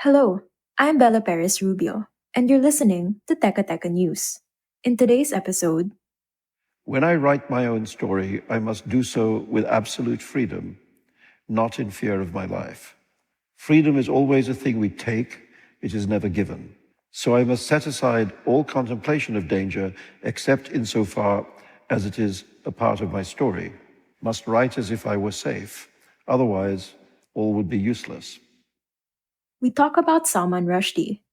Hello, I'm Bella Perez Rubio, and you're listening to Teka Teka News. In today's episode, When I write my own story, I must do so with absolute freedom, not in fear of my life. Freedom is always a thing we take, it is never given. So I must set aside all contemplation of danger, except insofar as it is a part of my story. Must write as if I were safe, otherwise all would be useless. we talk about Salman Rushdie,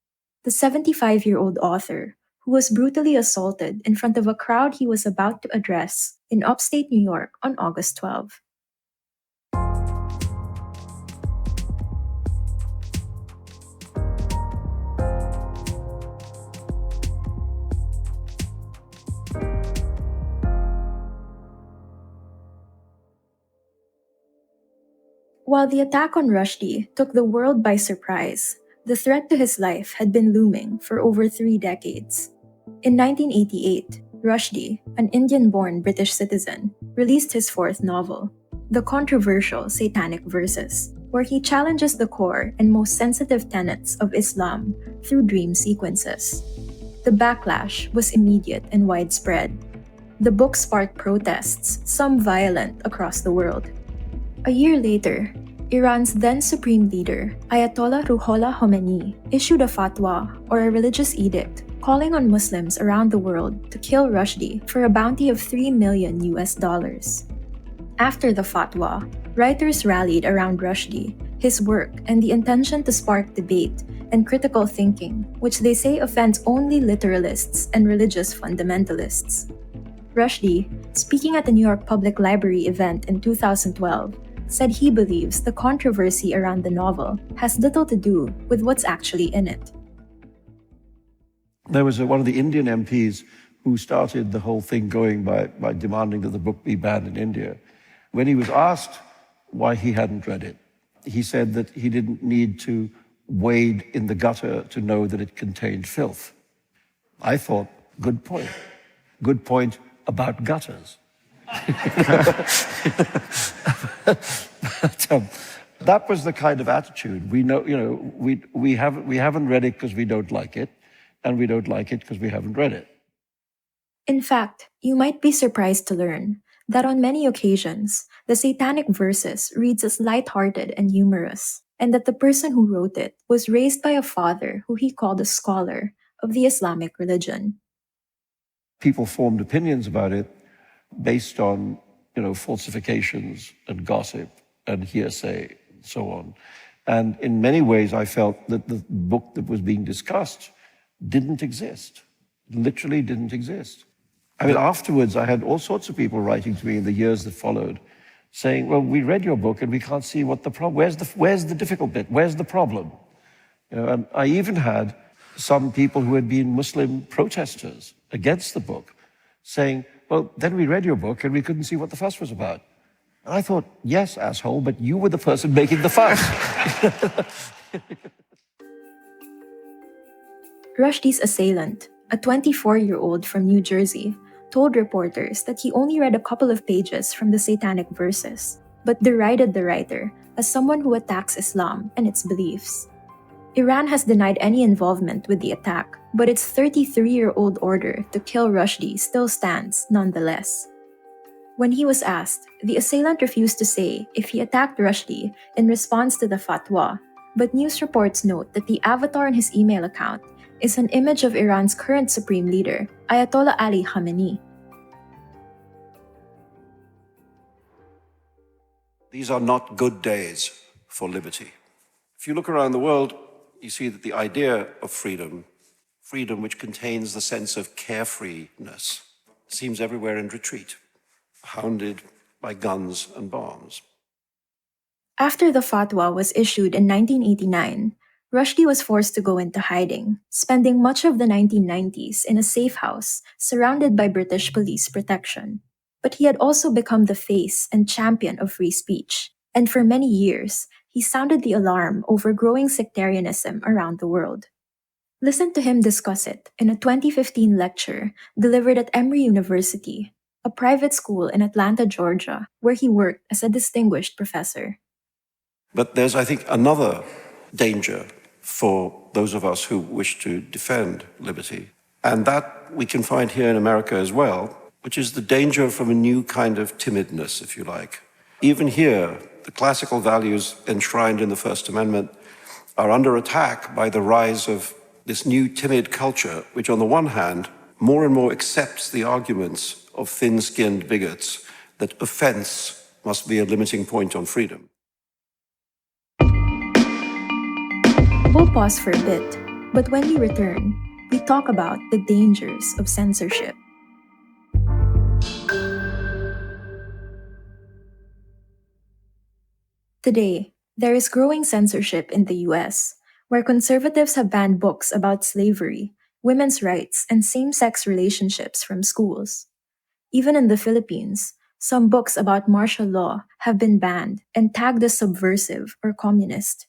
the 75-year-old author who was brutally assaulted in front of a crowd he was about to address in upstate New York on August 12. While the attack on Rushdie took the world by surprise, the threat to his life had been looming for over 3 decades. In 1988, Rushdie, an Indian-born British citizen, released his fourth novel, the controversial Satanic Verses, where he challenges the core and most sensitive tenets of Islam through dream sequences. The backlash was immediate and widespread. The book sparked protests, some violent, across the world. A year later, Iran's then Supreme Leader, Ayatollah Ruhollah Khomeini, issued a fatwa, or a religious edict, calling on Muslims around the world to kill Rushdie for a bounty of $3 million. After the fatwa, writers rallied around Rushdie, his work, and the intention to spark debate and critical thinking, which they say offends only literalists and religious fundamentalists. Rushdie, speaking at the New York Public Library event in 2012, said he believes the controversy around the novel has little to do with what's actually in it. There was one of the Indian MPs who started the whole thing going by demanding that the book be banned in India. When he was asked why he hadn't read it, he said that he didn't need to wade in the gutter to know that it contained filth. I thought, good point. Good point about gutters. But, that was the kind of attitude. We know, we haven't read it because we don't like it, and we don't like it because we haven't read it. In fact, you might be surprised to learn that on many occasions, the Satanic Verses reads as lighthearted and humorous, and that the person who wrote it was raised by a father who he called a scholar of the Islamic religion. People formed opinions about it based on, falsifications and gossip and hearsay and so on. And in many ways, I felt that the book that was being discussed didn't exist, literally didn't exist. I mean, afterwards, I had all sorts of people writing to me in the years that followed, saying, well, we read your book and we can't see what the problem, where's the difficult bit, where's the problem? And I even had some people who had been Muslim protesters against the book saying, well, then we read your book and we couldn't see what the fuss was about. And I thought, yes, asshole, but you were the person making the fuss. Rushdie's assailant, a 24-year-old from New Jersey, told reporters that he only read a couple of pages from the Satanic Verses, but derided the writer as someone who attacks Islam and its beliefs. Iran has denied any involvement with the attack, but its 33-year-old order to kill Rushdie still stands nonetheless. When he was asked, the assailant refused to say if he attacked Rushdie in response to the fatwa, but news reports note that the avatar in his email account is an image of Iran's current supreme leader, Ayatollah Ali Khamenei. These are not good days for liberty. If you look around the world, you see that the idea of freedom which contains the sense of carefreeness, seems everywhere in retreat, hounded by guns and bombs. After the fatwa was issued in 1989, Rushdie was forced to go into hiding, spending much of the 1990s in a safe house surrounded by British police protection. But he had also become the face and champion of free speech, and for many years, he sounded the alarm over growing sectarianism around the world. Listen to him discuss it in a 2015 lecture delivered at Emory University, a private school in Atlanta, Georgia, where he worked as a distinguished professor. But there's, I think, another danger for those of us who wish to defend liberty. And that we can find here in America as well, which is the danger from a new kind of timidness, if you like. Even here, the classical values enshrined in the First Amendment are under attack by the rise of this new timid culture, which on the one hand, more and more accepts the arguments of thin-skinned bigots that offense must be a limiting point on freedom. We'll pause for a bit, but when we return, we talk about the dangers of censorship. Today, there is growing censorship in the US, where conservatives have banned books about slavery, women's rights, and same-sex relationships from schools. Even in the Philippines, some books about martial law have been banned and tagged as subversive or communist.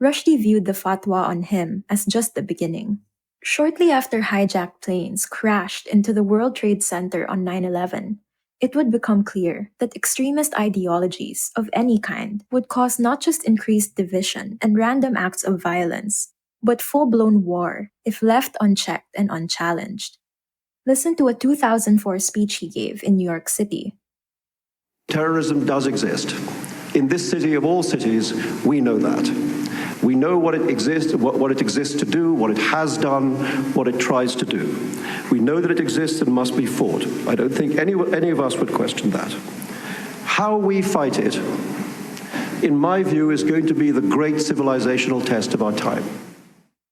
Rushdie viewed the fatwa on him as just the beginning. Shortly after hijacked planes crashed into the World Trade Center on 9/11, it would become clear that extremist ideologies of any kind would cause not just increased division and random acts of violence, but full-blown war if left unchecked and unchallenged. Listen to a 2004 speech he gave in New York City. Terrorism does exist. In this city of all cities, we know that. We know what it exists to do, what it has done, what it tries to do. We know that it exists and must be fought. I don't think any of us would question that. How we fight it, in my view, is going to be the great civilizational test of our time.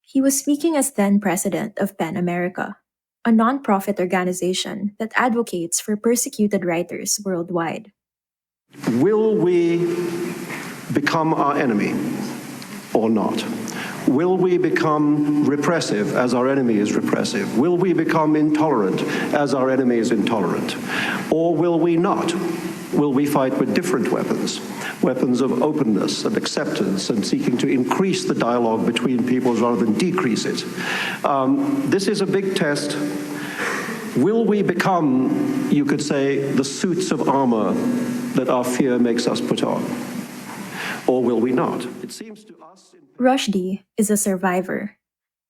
He was speaking as then president of PEN America, a non-profit organization that advocates for persecuted writers worldwide. Will we become our enemy or not? Will we become repressive as our enemy is repressive? Will we become intolerant as our enemy is intolerant? Or will we not? Will we fight with different weapons? Weapons of openness and acceptance and seeking to increase the dialogue between peoples rather than decrease it. This is a big test. Will we become, you could say, the suits of armor that our fear makes us put on? Or will we not? It seems to us... Rushdie is a survivor.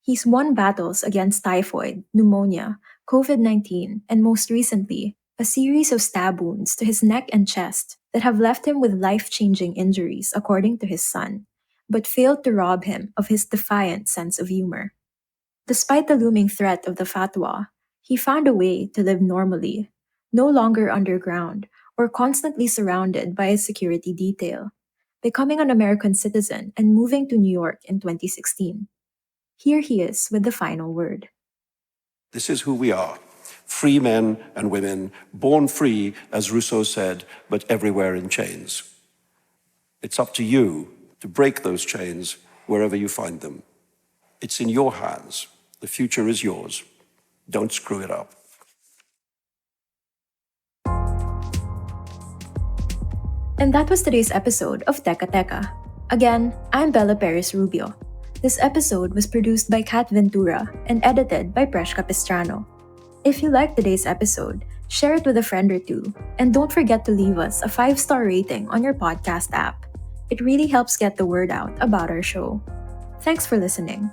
He's won battles against typhoid, pneumonia, COVID-19, and most recently, a series of stab wounds to his neck and chest that have left him with life-changing injuries, according to his son, but failed to rob him of his defiant sense of humor. Despite the looming threat of the fatwa, he found a way to live normally, no longer underground or constantly surrounded by a security detail, becoming an American citizen and moving to New York in 2016. Here he is with the final word. This is who we are. Free men and women, born free, as Rousseau said, but everywhere in chains. It's up to you to break those chains wherever you find them. It's in your hands. The future is yours. Don't screw it up. And that was today's episode of Teka Teka. Again, I'm Bella Perez Rubio. This episode was produced by Kat Ventura and edited by Presh Capistrano. If you liked today's episode, share it with a friend or two, and don't forget to leave us a 5-star rating on your podcast app. It really helps get the word out about our show. Thanks for listening.